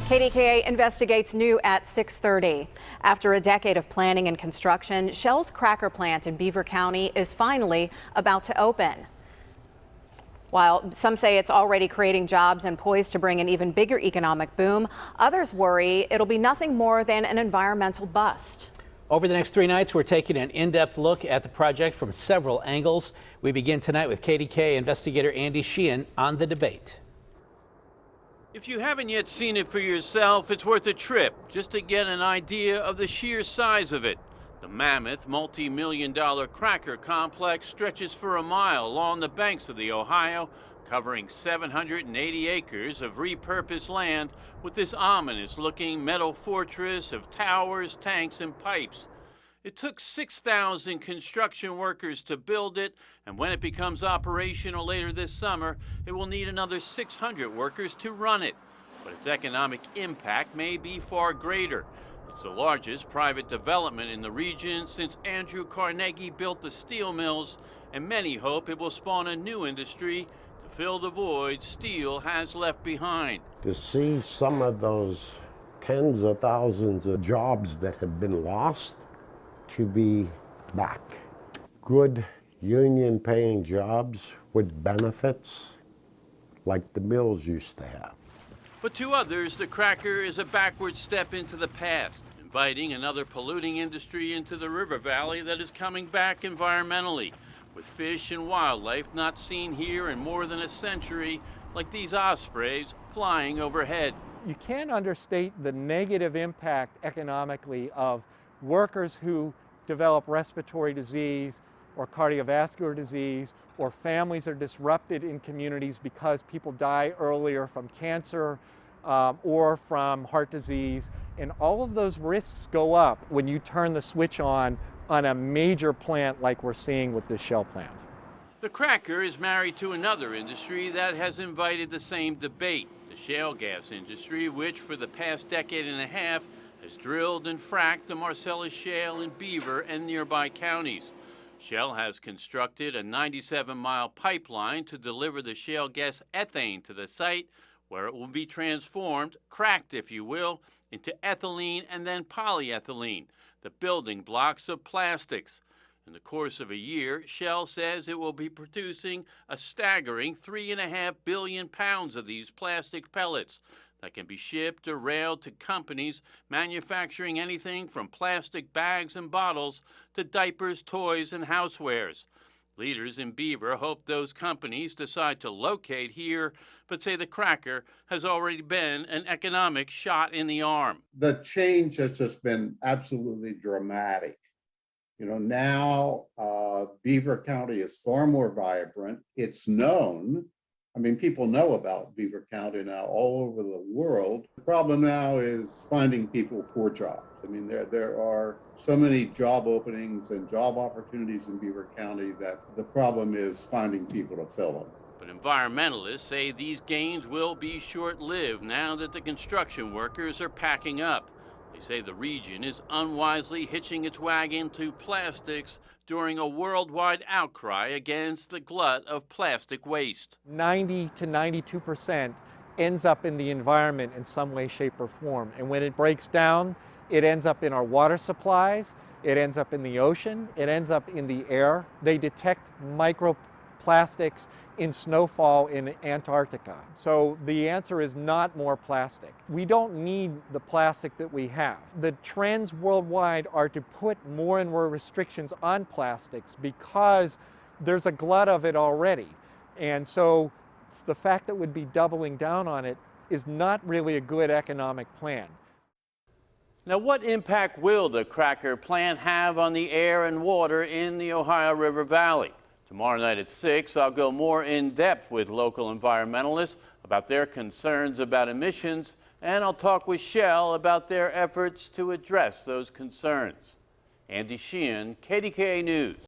KDKA Investigates new at 6:30. After a decade of planning and construction, Shell's cracker plant in Beaver County is finally about to open. While some say it's already creating jobs and poised to bring an even bigger economic boom, others worry it'll be nothing more than an environmental bust. Over the next 3 nights, we're taking an in-depth look at the project from several angles. We begin tonight with KDKA investigator Andy Sheehan on the debate. If you haven't yet seen it for yourself, it's worth a trip just to get an idea of the sheer size of it. The mammoth, multi-million-dollar cracker complex stretches for a mile along the banks of the Ohio, covering 780 acres of repurposed land with this ominous-looking metal fortress of towers, tanks, and pipes. It took 6,000 construction workers to build it, and when it becomes operational later this summer, it will need another 600 workers to run it. But its economic impact may be far greater. It's the largest private development in the region since Andrew Carnegie built the steel mills, and many hope it will spawn a new industry to fill the void steel has left behind. To see some of those tens of thousands of jobs that have been lost to be back. Good union paying jobs with benefits like the mills used to have. But to others, the cracker is a backward step into the past, inviting another polluting industry into the river valley that is coming back environmentally, with fish and wildlife not seen here in more than a century, like these ospreys flying overhead. You can't understate the negative impact economically of workers who develop respiratory disease or cardiovascular disease, or families are disrupted in communities because people die earlier from cancer or from heart disease. And all of those risks go up when you turn the switch on a major plant like we're seeing with this Shell plant. The cracker is married to another industry that has invited the same debate, the shale gas industry, which for the past decade and a half has drilled and fracked the Marcellus Shale in Beaver and nearby counties. Shell has constructed a 97-mile pipeline to deliver the shale gas ethane to the site, where it will be transformed, cracked if you will, into ethylene and then polyethylene, the building blocks of plastics. In the course of a year, Shell says it will be producing a staggering 3.5 billion pounds of these plastic pellets that can be shipped or railed to companies manufacturing anything from plastic bags and bottles to diapers, toys, and housewares. Leaders in Beaver hope those companies decide to locate here, but say the cracker has already been an economic shot in the arm. The change has just been absolutely dramatic. You know, now Beaver County is far more vibrant. It's known. I mean, people know about Beaver County now all over the world. The problem now is finding people for jobs. I mean, there are so many job openings and job opportunities in Beaver County that the problem is finding people to fill them. But environmentalists say these gains will be short-lived now that the construction workers are packing up. They say the region is unwisely hitching its wagon to plastics during a worldwide outcry against the glut of plastic waste. 90 to 92% ends up in the environment in some way, shape, or form. And when it breaks down, it ends up in our water supplies, it ends up in the ocean, it ends up in the air. They detect microplastics in snowfall in Antarctica. So the answer is not more plastic. We don't need the plastic that we have. The trends worldwide are to put more and more restrictions on plastics because there's a glut of it already. And so the fact that we'd be doubling down on it is not really a good economic plan. Now, what impact will the cracker plant have on the air and water in the Ohio River Valley? Tomorrow night at 6, I'll go more in depth with local environmentalists about their concerns about emissions, and I'll talk with Shell about their efforts to address those concerns. Andy Sheehan, KDKA News.